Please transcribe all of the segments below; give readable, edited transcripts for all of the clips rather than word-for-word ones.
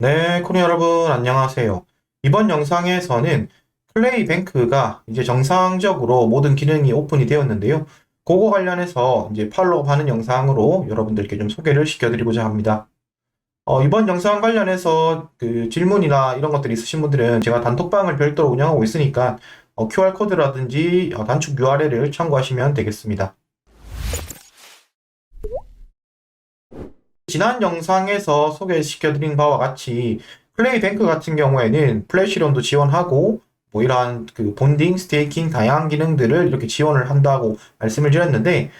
네, 코리아 여러분, 안녕하세요. 이번 영상에서는 클레이뱅크가 이제 정상적으로 모든 기능이 오픈이 되었는데요. 그거 관련해서 이제 팔로우 하는 영상으로 여러분들께 좀 소개를 시켜드리고자 합니다. 이번 영상 관련해서 그 질문이나 이런 것들이 있으신 분들은 제가 단톡방을 별도로 운영하고 있으니까 QR코드라든지 단축 URL을 참고하시면 되겠습니다. 지난 영상에서 소개시켜드린 바와 같이 플레이뱅크 같은 경우에는 플래시론도 지원하고 뭐 이러한 그 본딩, 스테이킹 다양한 기능들을 이렇게 지원을 한다고 말씀을 드렸는데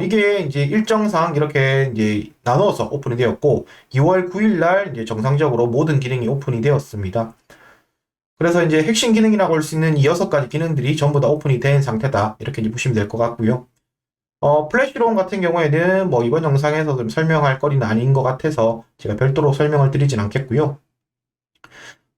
이게 이제 일정상 이렇게 이제 나누어서 오픈이 되었고 2월 9일 날 이제 정상적으로 모든 기능이 오픈이 되었습니다. 그래서 이제 핵심 기능이라고 할 수 있는 이 6가지 기능들이 전부 다 오픈이 된 상태다. 이렇게 이제 보시면 될 것 같고요. 플래시롬 같은 경우에는 뭐 이번 영상에서 좀 설명할 거리는 아닌 것 같아서 제가 별도로 설명을 드리진 않겠고요.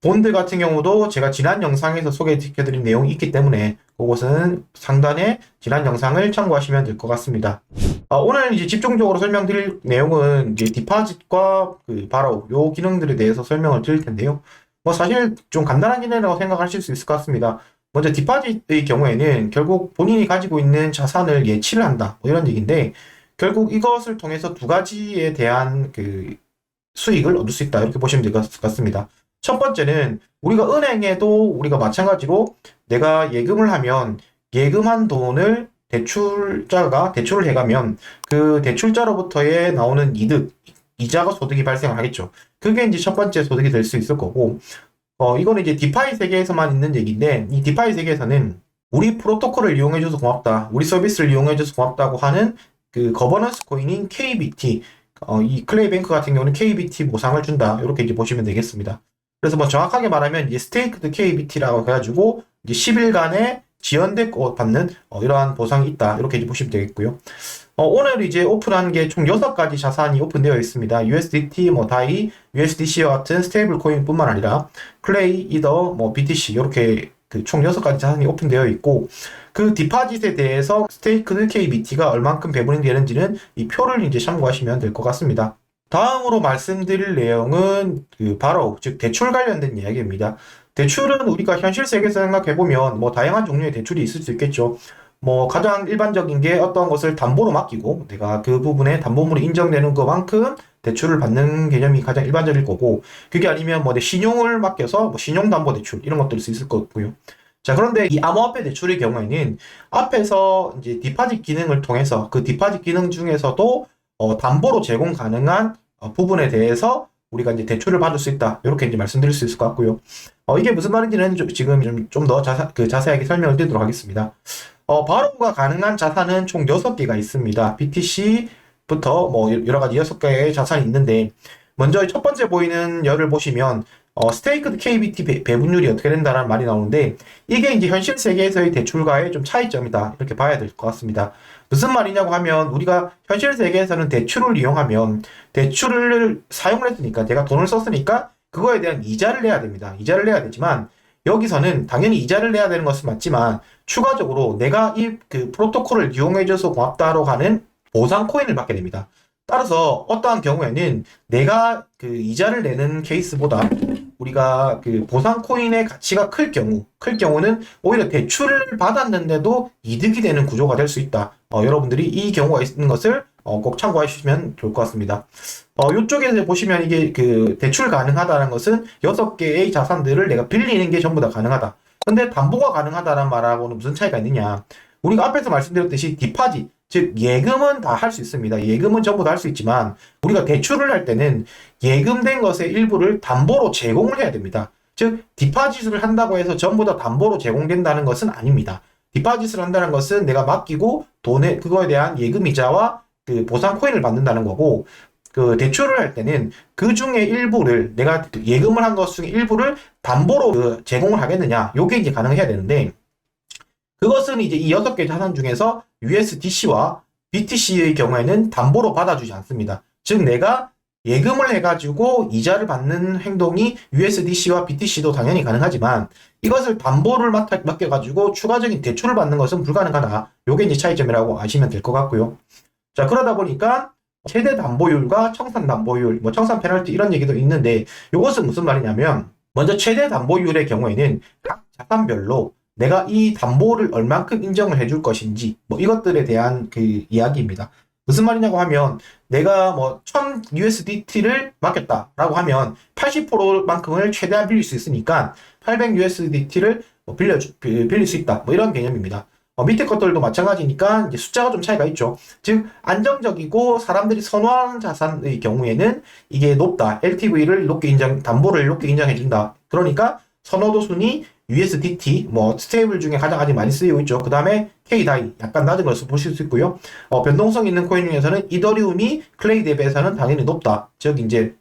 본드 같은 경우도 제가 지난 영상에서 소개시켜드린 내용이 있기 때문에 그것은 상단에 지난 영상을 참고하시면 될 것 같습니다. 오늘 이제 집중적으로 설명드릴 내용은 이제 디파짓과 그 바로 요 기능들에 대해서 설명을 드릴 텐데요. 뭐 사실 좀 간단한 기능이라고 생각하실 수 있을 것 같습니다. 먼저 디파짓의 경우에는 결국 본인이 가지고 있는 자산을 예치를 한다. 뭐 이런 얘기인데 결국 이것을 통해서 두 가지에 대한 그 수익을 얻을 수 있다. 이렇게 보시면 될 것 같습니다. 첫 번째는 우리가 은행에도 우리가 마찬가지로 내가 예금을 하면 예금한 돈을 대출자가 대출을 해가면 그 대출자로부터의 나오는 이득, 이자가 소득이 발생을 하겠죠. 그게 이제 첫 번째 소득이 될 수 있을 거고, 이거는 이제 디파이 세계에서만 있는 얘기인데, 이 디파이 세계에서는 우리 프로토콜을 이용해줘서 고맙다, 우리 서비스를 이용해줘서 고맙다고 하는 그 거버넌스 코인인 KBT, 이 클레이뱅크 같은 경우는 KBT 보상을 준다. 이렇게 이제 보시면 되겠습니다. 그래서 뭐 정확하게 말하면 이제 스테이크드 KBT라고 해가지고 이제 10일간의 지연되고 받는 이러한 보상이 있다. 이렇게 이제 보시면 되겠고요. 오늘 이제 오픈한 게 총 6가지 자산이 오픈되어 있습니다. USDT, 뭐 다이, USDC와 같은 스테이블 코인뿐만 아니라 클레이, 이더, 뭐 BTC 이렇게 그 총 6가지 자산이 오픈되어 있고 그 디파짓에 대해서 스테이크드 KBT가 얼만큼 배분이 되는지는 이 표를 이제 참고하시면 될 것 같습니다. 다음으로 말씀드릴 내용은 그 바로 즉 대출 관련된 이야기입니다. 대출은 우리가 현실 세계에서 생각해보면 뭐 다양한 종류의 대출이 있을 수 있겠죠. 뭐 가장 일반적인 게 어떤 것을 담보로 맡기고 내가 그 부분에 담보물이 인정되는 것만큼 대출을 받는 개념이 가장 일반적일 거고 그게 아니면 뭐 내 신용을 맡겨서 뭐 신용담보대출 이런 것들일 수 있을 거고요. 자, 그런데 이 암호화폐 대출의 경우에는 앞에서 이제 디파짓 기능을 통해서 그 디파짓 기능 중에서도 담보로 제공 가능한 부분에 대해서 우리가 이제 대출을 받을 수 있다. 이렇게 이제 말씀드릴 수 있을 것 같고요. 이게 무슨 말인지는 지금 좀 더 자세하게 설명을 드리도록 하겠습니다. 바로가 가능한 자산은 총 6개가 있습니다. BTC부터 뭐 여러 가지 6개의 자산이 있는데 먼저 첫 번째 보이는 열을 보시면 스테이크드 KBT 배분율이 어떻게 된다는 말이 나오는데 이게 이제 현실 세계에서의 대출과의 좀 차이점이다. 이렇게 봐야 될 것 같습니다. 무슨 말이냐고 하면 우리가 현실 세계에서는 대출을 이용하면 대출을 사용을 했으니까 내가 돈을 썼으니까 그거에 대한 이자를 내야 됩니다. 이자를 내야 되지만 여기서는 당연히 이자를 내야 되는 것은 맞지만 추가적으로 내가 이 그 프로토콜을 이용해줘서 고맙다로 가는 보상 코인을 받게 됩니다. 따라서 어떠한 경우에는 내가 그 이자를 내는 케이스보다 우리가 그 보상 코인의 가치가 클 경우는 오히려 대출을 받았는데도 이득이 되는 구조가 될 수 있다. 여러분들이 이 경우가 있는 것을 꼭 참고해 주시면 좋을 것 같습니다. 이쪽에서 보시면 이게 그 대출 가능하다는 것은 6개의 자산들을 내가 빌리는 게 전부 다 가능하다. 근데 담보가 가능하다는 말하고는 무슨 차이가 있느냐? 우리가 앞에서 말씀드렸듯이 디파짓, 즉 예금은 다 할 수 있습니다. 예금은 전부 다 할 수 있지만 우리가 대출을 할 때는 예금된 것의 일부를 담보로 제공을 해야 됩니다. 즉 디파짓을 한다고 해서 전부 다 담보로 제공된다는 것은 아닙니다. 디파짓을 한다는 것은 내가 맡기고 돈에 그거에 대한 예금이자와 그 보상 코인을 받는다는 거고 그 대출을 할 때는 그 중에 일부를 내가 예금을 한 것 중에 일부를 담보로 그 제공을 하겠느냐 요게 이제 가능해야 되는데 그것은 이제 이 6개 자산 중에서 USDC와 BTC의 경우에는 담보로 받아주지 않습니다. 즉 내가 예금을 해가지고 이자를 받는 행동이 USDC와 BTC도 당연히 가능하지만 이것을 담보를 맡겨가지고 추가적인 대출을 받는 것은 불가능하다. 요게 이제 차이점이라고 아시면 될 것 같고요. 자, 그러다 보니까 최대 담보율과 청산 담보율, 뭐 청산 페널티 이런 얘기도 있는데 이것은 무슨 말이냐면 먼저 최대 담보율의 경우에는 각 자산별로 내가 이 담보를 얼만큼 인정을 해줄 것인지 뭐 이것들에 대한 그 이야기입니다. 무슨 말이냐고 하면 내가 뭐 1000 USDT를 맡겼다라고 하면 80%만큼을 최대한 빌릴 수 있으니까 800 USDT를 빌릴 수 있다. 뭐 이런 개념입니다. 밑에 것들도 마찬가지니까 이제 숫자가 좀 차이가 있죠. 즉 안정적이고 사람들이 선호하는 자산의 경우에는 이게 높다. LTV를 높게 담보를 높게 인정해준다. 그러니까 선호도 순위 USDT, 뭐 스테이블 중에 가장 아직 많이 쓰이고 있죠. 그 다음에 K-DAI 약간 낮은 것을 보실 수 있고요. 변동성 있는 코인 중에서는 이더리움이 클레이 대비해서는 당연히 높다. 즉 이제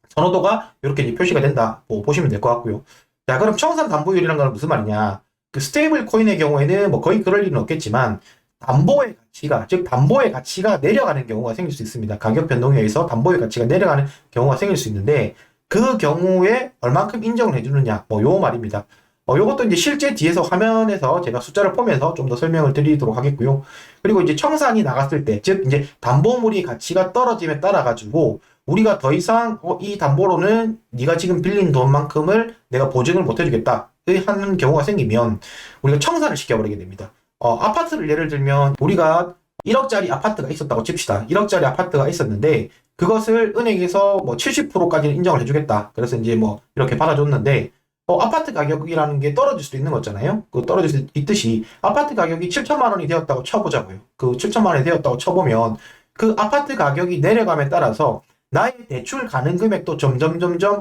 선호도가 이렇게 이제 표시가 된다. 보시면 될 것 같고요. 자, 그럼 청산 담보율이라는 건 무슨 말이냐? 그 스테이블 코인의 경우에는 뭐 거의 그럴 일은 없겠지만 담보의 가치가, 즉 담보의 가치가 내려가는 경우가 생길 수 있습니다. 가격 변동에 의해서 담보의 가치가 내려가는 경우가 생길 수 있는데 그 경우에 얼만큼 인정을 해주느냐, 뭐 요 말입니다. 요것도 이제 실제 뒤에서 화면에서 제가 숫자를 보면서 좀 더 설명을 드리도록 하겠고요. 그리고 이제 청산이 나갔을 때, 즉 이제 담보물이 가치가 떨어짐에 따라 가지고 우리가 더 이상 이 담보로는 네가 지금 빌린 돈만큼을 내가 보증을 못 해주겠다 하는 경우가 생기면 우리가 청산을 시켜버리게 됩니다. 아파트를 예를 들면 우리가 1억짜리 아파트가 있었다고 칩시다. 1억짜리 아파트가 있었는데 그것을 은행에서 뭐 70%까지는 인정을 해주겠다. 그래서 이제 뭐 이렇게 받아줬는데 아파트 가격이라는 게 떨어질 수도 있는 거잖아요. 그 떨어질 수 있듯이 아파트 가격이 7천만 원이 되었다고 쳐보자고요. 그 7천만 원이 되었다고 쳐보면 그 아파트 가격이 내려감에 따라서 나의 대출 가능 금액도 점점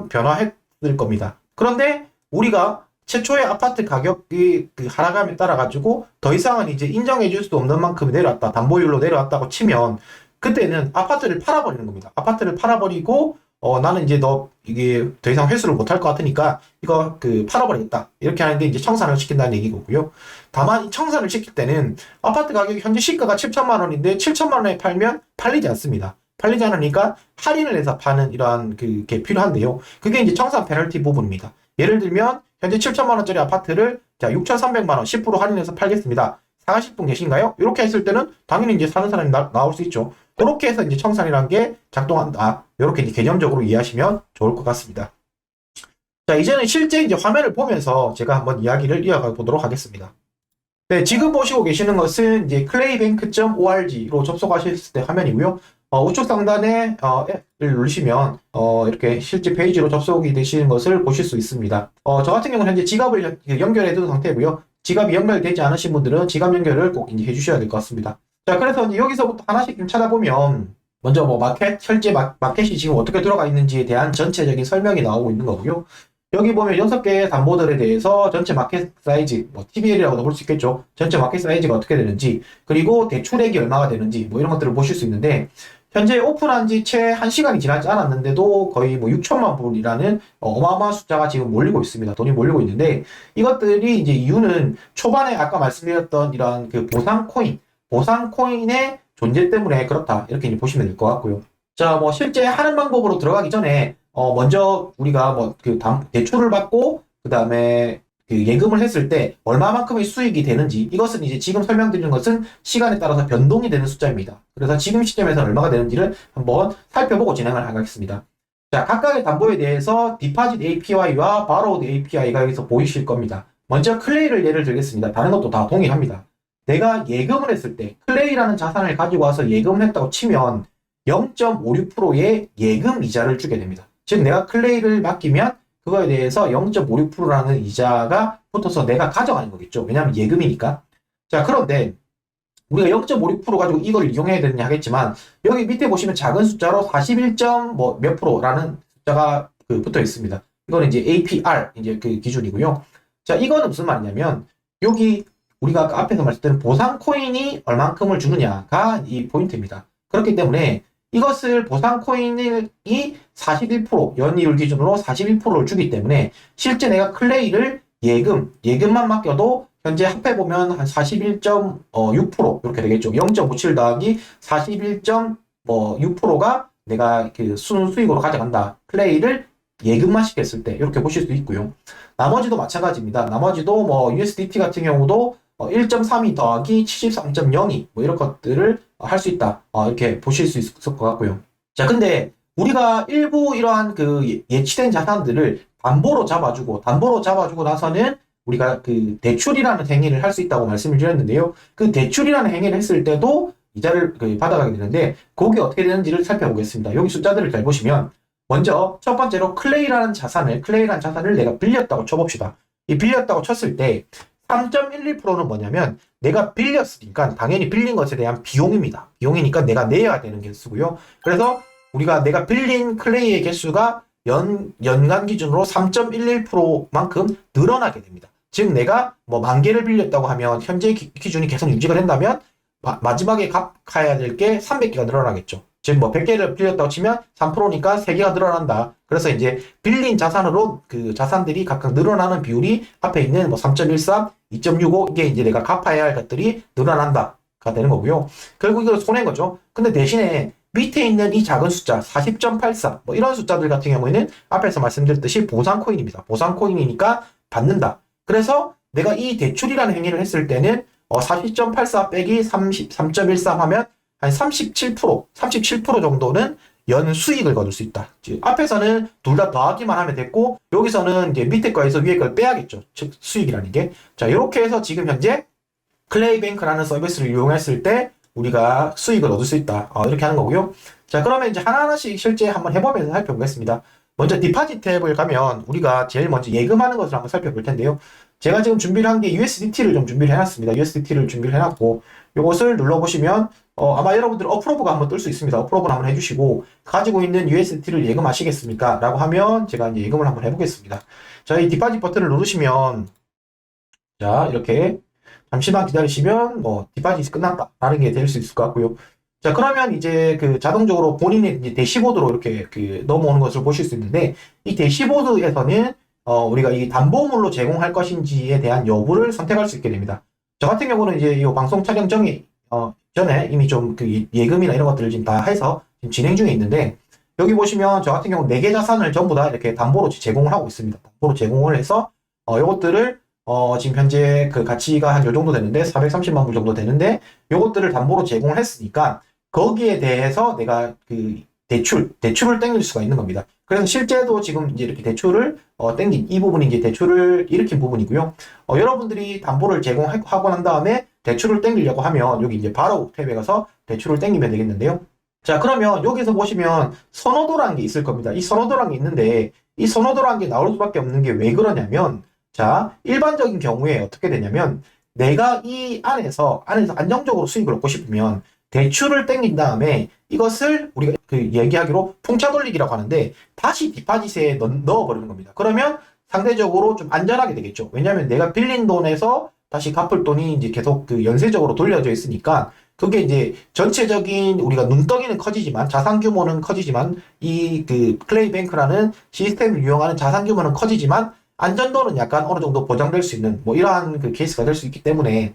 변화했을 겁니다. 그런데 우리가 최초의 아파트 가격이 그 하락함에 따라 가지고 더 이상은 이제 인정해 줄 수도 없는 만큼 내려왔다. 담보율로 내려왔다고 치면 그때는 아파트를 팔아버리는 겁니다. 아파트를 팔아버리고 나는 이제 너 이게 더 이상 회수를 못할 것 같으니까 이거 그 팔아버리겠다. 이렇게 하는데 이제 청산을 시킨다는 얘기고요. 다만 이 청산을 시킬 때는 아파트 가격이 현재 시가가 7천만 원인데 7천만 원에 팔면 팔리지 않습니다. 팔리지 않으니까 할인을 해서 파는 이러한 그게 필요한데요. 그게 이제 청산 페널티 부분입니다. 예를 들면 현재 7천만 원짜리 아파트를 자 6,300만 원 10% 할인해서 팔겠습니다. 사가실 분 계신가요? 이렇게 했을 때는 당연히 이제 사는 사람이 나올 수 있죠. 그렇게 해서 이제 청산이라는 게 작동한다. 이렇게 이제 개념적으로 이해하시면 좋을 것 같습니다. 자, 이제는 실제 이제 화면을 보면서 제가 한번 이야기를 이어가 보도록 하겠습니다. 네, 지금 보시고 계시는 것은 이제 claybank.org로 접속하실 때 화면이고요. 우측 상단에 앱을 누르시면 이렇게 실제 페이지로 접속이 되시는 것을 보실 수 있습니다. 저 같은 경우는 현재 지갑을 연결해 둔 상태고요. 지갑이 연결되지 않으신 분들은 지갑 연결을 꼭 이제 해주셔야 될 것 같습니다. 자, 그래서 이제 여기서부터 하나씩 좀 찾아보면 먼저 뭐 현재 마켓이 지금 어떻게 들어가 있는지에 대한 전체적인 설명이 나오고 있는 거고요. 여기 보면 6개의 담보들에 대해서 전체 마켓 사이즈, 뭐 TBL이라고도 볼 수 있겠죠. 전체 마켓 사이즈가 어떻게 되는지, 그리고 대출액이 얼마가 되는지, 뭐 이런 것들을 보실 수 있는데, 현재 오픈한 지 채 1시간이 지나지 않았는데도 거의 뭐 6천만 불이라는 어마어마한 숫자가 지금 몰리고 있습니다. 돈이 몰리고 있는데, 이것들이 이제 이유는 초반에 아까 말씀드렸던 이런 그 보상 코인의 존재 때문에 그렇다. 이렇게 이제 보시면 될 것 같고요. 자, 뭐 실제 하는 방법으로 들어가기 전에 먼저 우리가 뭐 그 대출을 받고 그 다음에 그 예금을 했을 때 얼마만큼의 수익이 되는지 이것은 이제 지금 설명드리는 것은 시간에 따라서 변동이 되는 숫자입니다. 그래서 지금 시점에서 얼마가 되는지를 한번 살펴보고 진행을 하겠습니다. 자, 각각의 담보에 대해서 디파짓 API와 바로우드 API가 여기서 보이실 겁니다. 먼저 클레이를 예를 들겠습니다. 다른 것도 다 동일합니다. 내가 예금을 했을 때 클레이라는 자산을 가지고 와서 예금을 했다고 치면 0.56%의 예금 이자를 주게 됩니다. 즉 내가 클레이를 맡기면 그거에 대해서 0.56%라는 이자가 붙어서 내가 가져가는 거겠죠. 왜냐하면 예금이니까. 자, 그런데 우리가 0.56% 가지고 이걸 이용해야 되느냐 하겠지만 여기 밑에 보시면 작은 숫자로 41. 몇 프로라는 숫자가 붙어 있습니다. 이거는 이제 APR 이제 그 기준이고요. 자, 이거는 무슨 말이냐면 여기 우리가 아까 앞에서 말씀드린 보상 코인이 얼만큼을 주느냐가 이 포인트입니다. 그렇기 때문에 이것을 보상 코인이 41% 연이율 기준으로 41%를 주기 때문에 실제 내가 클레이를 예금만 맡겨도 현재 합해보면 한 41.6% 이렇게 되겠죠. 0.57 더하기 41.6%가 내가 그 순수익으로 가져간다. 클레이를 예금만 시켰을 때 이렇게 보실 수 있고요. 나머지도 마찬가지입니다. 나머지도 뭐 USDT 같은 경우도 1.32 더하기 73.02 뭐 이런 것들을 할 수 있다. 이렇게 보실 수 있을 것 같고요. 자, 근데 우리가 일부 이러한 그 예치된 자산들을 담보로 잡아주고 나서는 우리가 그 대출이라는 행위를 할 수 있다고 말씀을 드렸는데요. 그 대출이라는 행위를 했을 때도 이자를 받아가게 되는데, 그게 어떻게 되는지를 살펴보겠습니다. 여기 숫자들을 잘 보시면, 먼저 첫 번째로 클레이라는 자산을 내가 빌렸다고 쳐봅시다. 이 빌렸다고 쳤을 때 3.12%는 뭐냐면, 내가 빌렸으니까 당연히 빌린 것에 대한 비용입니다. 비용이니까 내가 내야 되는 개수고요. 그래서 우리가 내가 빌린 클레이의 개수가 연간 기준으로 3.11%만큼 늘어나게 됩니다. 즉 내가 뭐 10,000개를 빌렸다고 하면 현재 기준이 계속 유지가 된다면 마지막에 갚아야 될 게 300개가 늘어나겠죠. 즉 뭐 100개를 빌렸다고 치면 3%니까 3개가 늘어난다. 그래서 이제 빌린 자산으로 그 자산들이 각각 늘어나는 비율이 앞에 있는 뭐 3.13, 2.65 이게 이제 내가 갚아야 할 것들이 늘어난다가 되는 거고요. 결국 이걸 손해인 거죠. 근데 대신에 밑에 있는 이 작은 숫자 40.84 뭐 이런 숫자들 같은 경우에는 앞에서 말씀드렸듯이 보상 코인입니다. 보상 코인이니까 받는다. 그래서 내가 이 대출이라는 행위를 했을 때는 40.84 빼기 33.13 하면 한 37% 정도는 연 수익을 거둘 수 있다. 즉 앞에서는 둘 다 더하기만 하면 됐고, 여기서는 이제 밑에 거에서 위에 걸 빼야겠죠. 즉 수익이라는 게. 자, 이렇게 해서 지금 현재 클레이뱅크라는 서비스를 이용했을 때 우리가 수익을 얻을 수 있다. 이렇게 하는 거고요. 자, 그러면 이제 하나하나씩 실제 한번 해보면서 살펴보겠습니다. 먼저 디파짓 탭을 가면 우리가 제일 먼저 예금하는 것을 한번 살펴볼 텐데요. 제가 지금 준비를 한 게 USDT를 좀 준비를 해놨습니다. USDT를 준비를 해놨고, 이것을 눌러보시면 아마 여러분들 어프로브가 한번 뜰 수 있습니다. 어프로브를 한번 해주시고, 가지고 있는 USDT를 예금하시겠습니까? 라고 하면 제가 이제 예금을 한번 해보겠습니다. 자, 이 디파짓 버튼을 누르시면, 자, 이렇게 잠시만 기다리시면 디파짓이 끝났다 라는 게 될 수 있을 것 같고요. 자, 그러면 이제 그 자동적으로 본인의 이제 대시보드로 이렇게 넘어오는 것을 보실 수 있는데, 이 대시보드에서는 우리가 이 담보물로 제공할 것인지에 대한 여부를 선택할 수 있게 됩니다. 저 같은 경우는 이제 이 방송 촬영 전에 이미 좀 그 예금이나 이런 것들을 지금 다 해서 지금 진행 중에 있는데, 여기 보시면 저 같은 경우 4개 자산을 전부 다 이렇게 담보로 제공을 하고 있습니다. 담보로 제공을 해서 요것들을 지금 현재 그 가치가 한 요 정도 되는데 430만 불 정도 되는데, 요것들을 담보로 제공을 했으니까 거기에 대해서 내가 그 대출을 땡길 수가 있는 겁니다. 그래서 실제도 지금 이제 이렇게 대출을 땡긴 이 부분이 이제 대출을 일으킨 부분이고요. 여러분들이 담보를 제공하고 난 다음에 대출을 땡기려고 하면 여기 이제 바로 탭에 가서 대출을 땡기면 되겠는데요. 자, 그러면 여기서 보시면 선호도라는 게 있을 겁니다. 이 선호도라는 게 있는데, 이 선호도라는 게 나올 수밖에 없는 게 왜 그러냐면, 자, 일반적인 경우에 어떻게 되냐면, 내가 이 안에서 안정적으로 수익을 얻고 싶으면 대출을 땡긴 다음에 이것을 우리가 얘기하기로 풍차 돌리기라고 하는데 다시 디파짓에 넣어버리는 겁니다. 그러면 상대적으로 좀 안전하게 되겠죠. 왜냐하면 내가 빌린 돈에서 다시 갚을 돈이 이제 계속 연쇄적으로 돌려져 있으니까, 그게 이제 전체적인 우리가 눈덩이는 커지지만, 자산 규모는 커지지만, 이 클레이뱅크라는 시스템을 이용하는 자산 규모는 커지지만 안전도는 약간 어느 정도 보장될 수 있는 이러한 케이스가 될 수 있기 때문에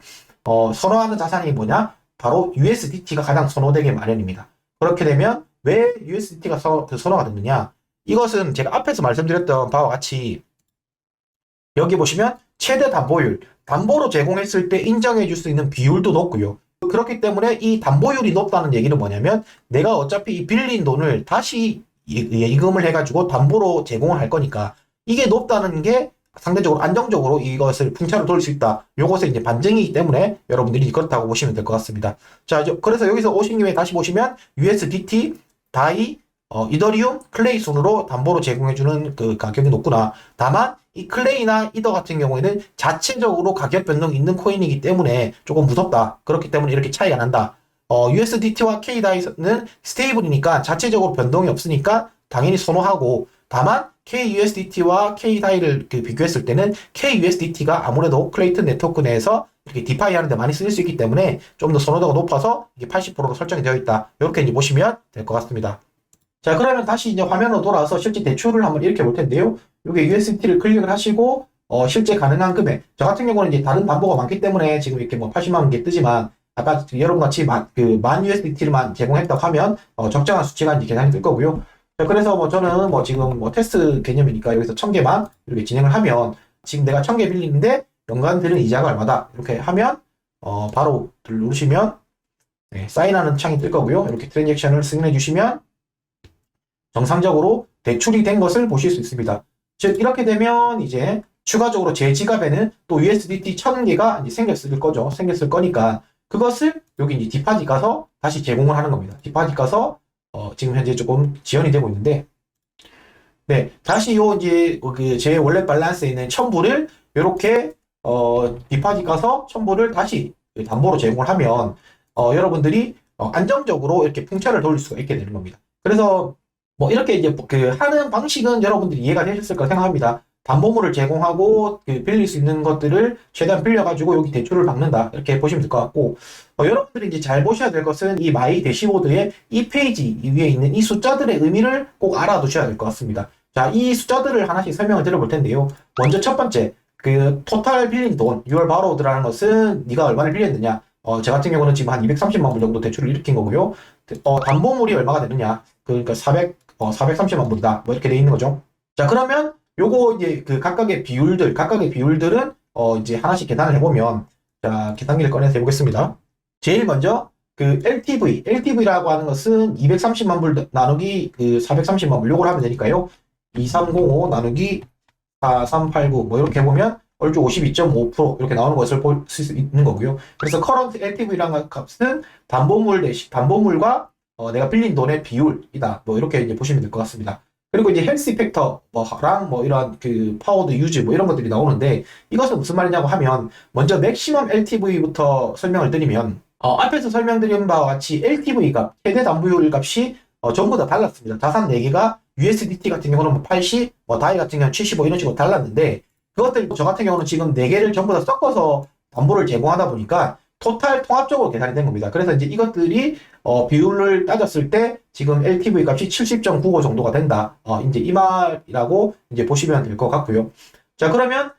선호하는 자산이 뭐냐? 바로 USDT가 가장 선호되게 마련입니다. 그렇게 되면 왜 USDT가 선호가 됐느냐? 이것은 제가 앞에서 말씀드렸던 바와 같이 여기 보시면 최대 담보율, 담보로 제공했을 때 인정해 줄 수 있는 비율도 높고요. 그렇기 때문에 이 담보율이 높다는 얘기는 뭐냐면, 내가 어차피 이 빌린 돈을 다시 예금을 해가지고 담보로 제공을 할 거니까 이게 높다는 게 상대적으로 안정적으로 이것을 풍차로 돌릴 수 있다. 요것의 이제 반증이기 때문에 여러분들이 그렇다고 보시면 될 것 같습니다. 자, 그래서 여기서 오신 김에 다시 보시면 USDT, 다이, 이더리움, 클레이 순으로 담보로 제공해주는 그 가격이 높구나. 다만 이 클레이나 이더 같은 경우에는 자체적으로 가격 변동이 있는 코인이기 때문에 조금 무섭다. 그렇기 때문에 이렇게 차이가 난다. USDT와 K다이는 스테이블이니까 자체적으로 변동이 없으니까 당연히 선호하고, 다만 KUSDT와 K다이를 비교했을 때는 KUSDT가 아무래도 클레이튼 네트워크 내에서 이렇게 디파이 하는데 많이 쓰일 수 있기 때문에 좀 더 선호도가 높아서 이게 80%로 설정이 되어 있다. 이렇게 이제 보시면 될 것 같습니다. 자, 그러면 다시 이제 화면으로 돌아와서 실제 대출을 한번 이렇게 볼 텐데요. 여기 USDT를 클릭을 하시고 실제 가능한 금액. 저 같은 경우는 이제 다른 담보가 많기 때문에 지금 이렇게 80만 원 개 뜨지만, 아까 여러분 같이 만 USDT를만 제공했다고 하면 적정한 수치가 이제 계산이 될 거고요. 그래서 저는 지금 테스트 개념이니까 여기서 1000개만 이렇게 진행을 하면, 지금 내가 1000개 빌리는데 연간 드는 이자가 얼마다 이렇게 하면 바로 누르시면 네, 사인하는 창이 뜰 거고요. 이렇게 트랜잭션을 승인해 주시면 정상적으로 대출이 된 것을 보실 수 있습니다. 즉 이렇게 되면 이제 추가적으로 제 지갑에는 또 USDT 1000개가 이제 생겼을 거죠. 생겼을 거니까 그것을 여기 이제 디파짓 가서 다시 제공을 하는 겁니다. 디파짓 가서 지금 현재 조금 지연이 되고 있는데, 네, 다시 요 이제 그 제 원래 밸런스에 있는 1000불을 이렇게 디파짓 가서 1000불을 다시 담보로 제공을 하면 여러분들이 안정적으로 이렇게 풍차를 돌릴 수가 있게 되는 겁니다. 그래서 뭐 이렇게 이제 그 하는 방식은 여러분들이 이해가 되셨을 거라 생각합니다. 담보물을 제공하고 그 빌릴 수 있는 것들을 최대한 빌려가지고 여기 대출을 받는다 이렇게 보시면 될 것 같고, 여러분들이 이제 잘 보셔야 될 것은 이 마이 대시보드의 이 페이지 위에 있는 이 숫자들의 의미를 꼭 알아두셔야 될 것 같습니다. 자, 이 숫자들을 하나씩 설명을 드려볼 텐데요. 먼저 첫 번째, 그 토탈 빌린 돈, 6월 바로우드라는 것은 네가 얼마를 빌렸느냐. 저 같은 경우는 지금 한 230만 불 정도 대출을 일으킨 거고요. 담보물이 얼마가 되느냐. 그러니까 430만 불이다. 뭐 이렇게 돼 있는 거죠. 자, 그러면 요거 이제 그 각각의 비율들은 이제 하나씩 계산을 해보면, 자, 계산기를 꺼내서 해보겠습니다. 제일 먼저 그 LTV라고 하는 것은 230만 불 나누기 그 430만 불 요걸 하면 되니까요. 2305 나누기 4389 뭐 이렇게 해보면 얼추 52.5% 이렇게 나오는 것을 볼 수 있는 거고요. 그래서 커런트 LTV라는 값은 담보물과 내가 빌린 돈의 비율이다. 뭐 이렇게 이제 보시면 될 것 같습니다. 그리고 이제 헬스 팩터랑 뭐 이런 그 파워드 유즈 뭐 이런 것들이 나오는데, 이것은 무슨 말이냐고 하면, 먼저 맥시멈 LTV부터 설명을 드리면, 앞에서 설명드린 바와 같이 LTV 값, 최대 담보율 값이 전부 다 달랐습니다. 자산 4개가 USDT 같은 경우는 뭐 80, 뭐 다이 같은 경우는 75 이런 식으로 달랐는데, 그것들 저 같은 경우는 지금 4개를 전부 다 섞어서 담보를 제공하다 보니까 토탈 통합적으로 계산이 된 겁니다. 그래서 이제 이것들이 비율을 따졌을 때 지금 LTV 값이 70.95 정도가 된다. 이제 이 말이라고 이제 보시면 될 것 같고요. 자, 그러면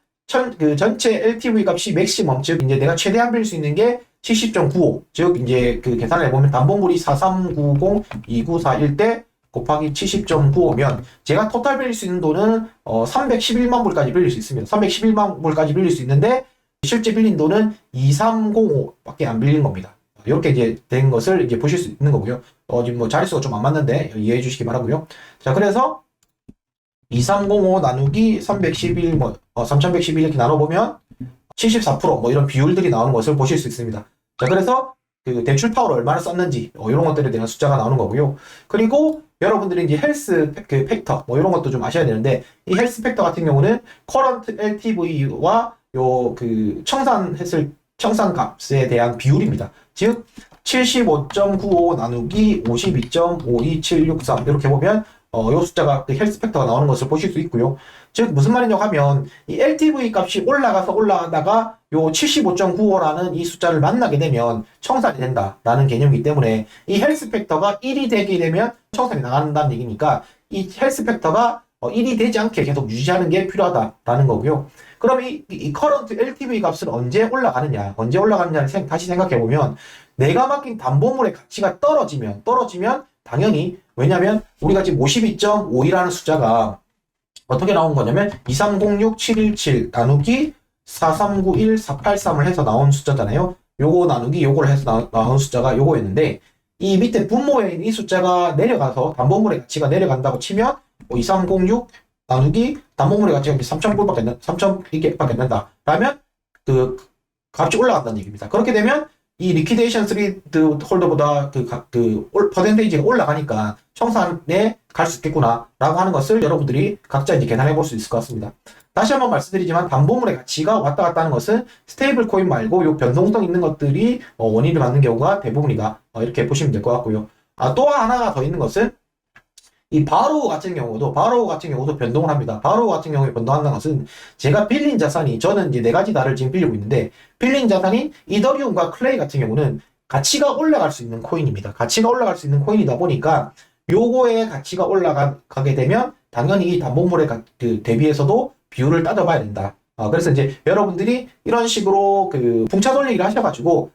그 전체 LTV 값이 맥시멈, 즉 이제 내가 최대한 빌릴 수 있는 게 70.95, 즉 이제 그 계산을 해보면 담보물이 43902941 때 곱하기 70.95면 제가 토탈 빌릴 수 있는 돈은 311만 불까지 빌릴 수 있습니다. 311만 불까지 빌릴 수 있는데 실제 빌린 돈은 2305밖에 안 빌린 겁니다. 이렇게 이제 된 것을 이제 보실 수 있는 거고요. 지금 뭐 자릿수가 좀 안 맞는데 이해해 주시기 바라고요. 자, 그래서 2305 나누기 311, 3111 이렇게 나눠보면 74%뭐 이런 비율들이 나오는 것을 보실 수 있습니다. 자, 그래서 그 대출 파워를 얼마나 썼는지 이런 것들에 대한 숫자가 나오는 거고요. 그리고 여러분들이 이제 헬스 그 팩터 뭐 이런 것도 좀 아셔야 되는데, 이 헬스 팩터 같은 경우는 커런트 LTV와 요 그 청산 값에 대한 비율입니다. 즉 75.95 나누기 52.52763 이렇게 보면 요 숫자가 그 헬스 팩터가 나오는 것을 보실 수 있고요. 즉 무슨 말이냐고 하면 이 LTV 값이 올라가다가 요 75.95라는 이 숫자를 만나게 되면 청산이 된다라는 개념이기 때문에, 이 헬스 팩터가 1이 되게 되면 청산이 나간다는 얘기니까 이 헬스 팩터가 1이 되지 않게 계속 유지하는 게 필요하다라는 거고요. 그럼 이 커런트 LTV 값은 언제 올라가느냐를 다시 생각해보면, 내가 맡긴 담보물의 가치가 떨어지면 당연히, 왜냐면 우리가 지금 52.5이라는 숫자가 어떻게 나온 거냐면 2306717 나누기 4391483을 해서 나온 숫자잖아요. 요거 나누기 요거를 해서 나온 숫자가 요거였는데, 이 밑에 분모에 있는 이 숫자가 내려가서 담보물의 가치가 내려간다고 치면 2306 나누기 담보물의 가치가 3,000불밖에 안 된다. 라면 그 값이 올라간다는 얘기입니다. 그렇게 되면 이 리퀴데이션 스리드 홀더보다 그 퍼센테이지가 올라가니까 청산에 갈 수 있겠구나 라고 하는 것을 여러분들이 각자 이제 계산해 볼 수 있을 것 같습니다. 다시 한번 말씀드리지만, 담보물의 가치가 왔다 갔다 하는 것은 스테이블 코인 말고 요 변동성 있는 것들이 원인을 갖는 경우가 대부분이다. 이렇게 보시면 될 것 같고요. 또 하나가 더 있는 것은, 이 바로우 같은 경우도 변동을 합니다. 바로우 같은 경우에 변동한다는 것은, 제가 빌린 자산이, 저는 이제 4가지 달을 지금 빌리고 있는데, 빌린 자산인 이더리움과 클레이 같은 경우는 가치가 올라갈 수 있는 코인입니다. 가치가 올라갈 수 있는 코인이다 보니까 요거의 가치가 올라가게 되면 당연히 이 담보물의 대비해서도 비율을 따져봐야 된다. 그래서 이제 여러분들이 이런 식으로 그 풍차 돌리기를 하셔가지고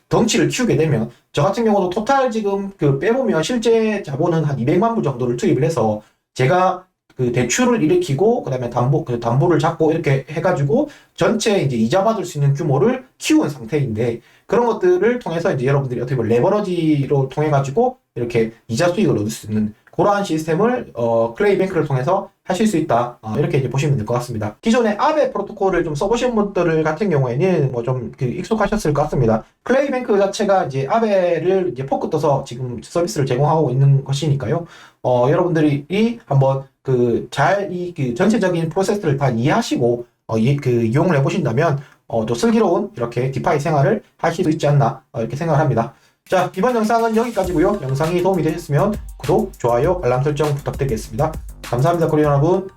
덩치를 키우게 되면, 저 같은 경우도 토탈 지금 빼보면 실제 자본은 한 200만 불 정도를 투입을 해서 제가 그 대출을 일으키고 그다음에 담보를 잡고 이렇게 해가지고 전체 이제 이자 받을 수 있는 규모를 키운 상태인데 그런 것들을 통해서 이제 여러분들이 어떻게 보면 레버러지로 통해 가지고 이렇게 이자 수익을 얻을 수 있는 그러한 시스템을 클레이뱅크를 통해서 하실 수 있다. 이렇게 이제 보시면 될 것 같습니다. 기존의 아베 프로토콜을 좀 써보신 분들 같은 경우에는 뭐 좀 익숙하셨을 것 같습니다. 클레이뱅크 자체가 이제 아베를 이제 포크 떠서 지금 서비스를 제공하고 있는 것이니까요. 여러분들이 한번 그 전체적인 프로세스를 다 이해하시고 이용을 해보신다면 또 슬기로운 이렇게 디파이 생활을 하실 수 있지 않나 이렇게 생각을 합니다. 자, 이번 영상은 여기까지고요. 영상이 도움이 되셨으면 구독, 좋아요, 알람 설정 부탁드리겠습니다. 감사합니다, 코리안 여러분.